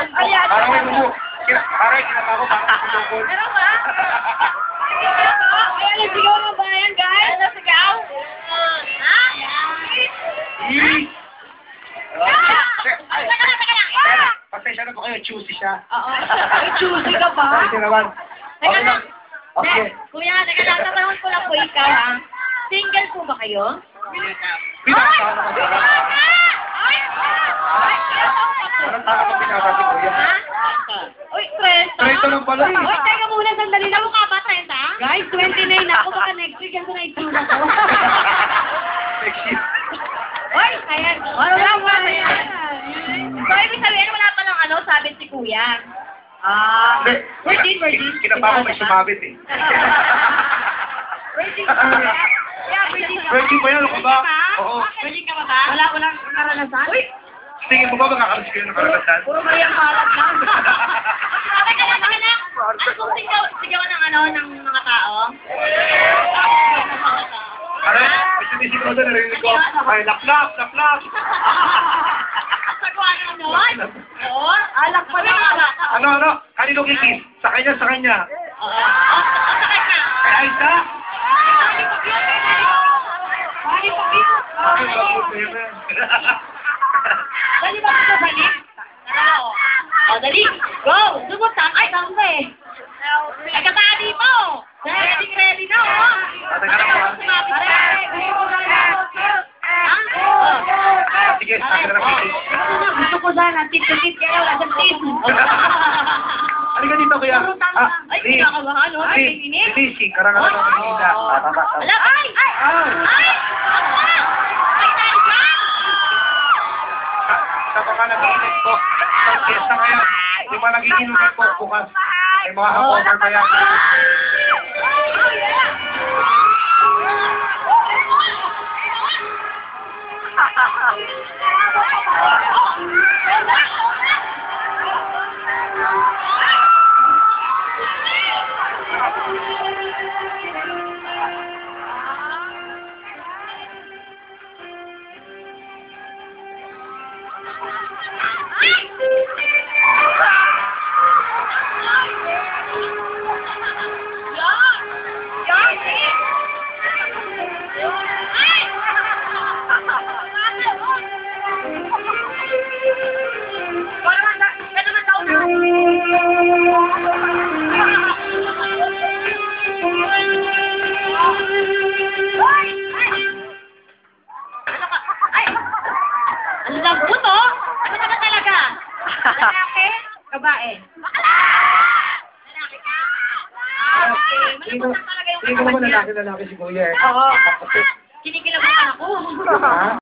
Ayan. Parang may mumu. Parang kinapa ko, parang pinukol. Meron ba? Ayan, nagsigaw ng bayan, guys. Nasigaw? Ha? Pasensya na po kayo, choosy siya. Oo. Choosy ka ba? Pasensya naman. Teka Okay lang. lang. Okay. Kuya, teka lang. Tatanong ko lang po ikaw, ha? Single po ba kayo? Pinakasama naman siya. Parang tao ko pinakasi ko yan. Ha? Uy, 30. 30 lang pala eh. Uy, teka muna, sandali lang. Mukha ba 30? Guys, 29 na ako. Baka next week yan sa naitsura ko. Sexy. Uy, ayan. Wala yan. So, ibig sabihin, wala pa lang sabit si kuya. Hindi. Virgin. Kinapa ko may sumabit eh. Virgin ka ba? Yeah, virgin ka ba? Virgin ba yan? Ano ka ba? Oo. Virgin ka ba ba? Walang karanasan? Uy! Tingin mo ba makakaroon kayo ng karanasan? Puro mayang malat lang. Teka lang. Ano kung sigawan ng mga tao? Ano? May sumisip ko doon, narinig ko. Ay, laplap! Sagwa na nun? Oo? Alak pa na nga. Ano? Kanino kikis? Sa kanya? Sa kanya. Kay Aisa? Bali pa kayo. Ay, bakit na yun eh. Dali ba ito balik? O, dali. Go! Sumutang. Ay, tangga eh. Ay, katadi mo. Ready na, oh. Teka lang ba? Sige, akin na lang kikis. Gusto ko sana, tit-tit kaya wala sa tit. Halika dito, kuya. Ay, kinakabahan, no? Ay, init. Lisi, karangan ng Manila. Tama. Ala, ay! Sa mga nag-iinit po, sa fiesta ngayon, yung mga nag-iinuman po bukas, may mga hangover pa yan. Ano lang buto? Ano ka talaga? Lalaki? Babae? Lalaki ka? Okay. Malapot talaga yung Hindi ko naman lalaki si Kuya eh. Oo. Kinikilabutan ako. Ha?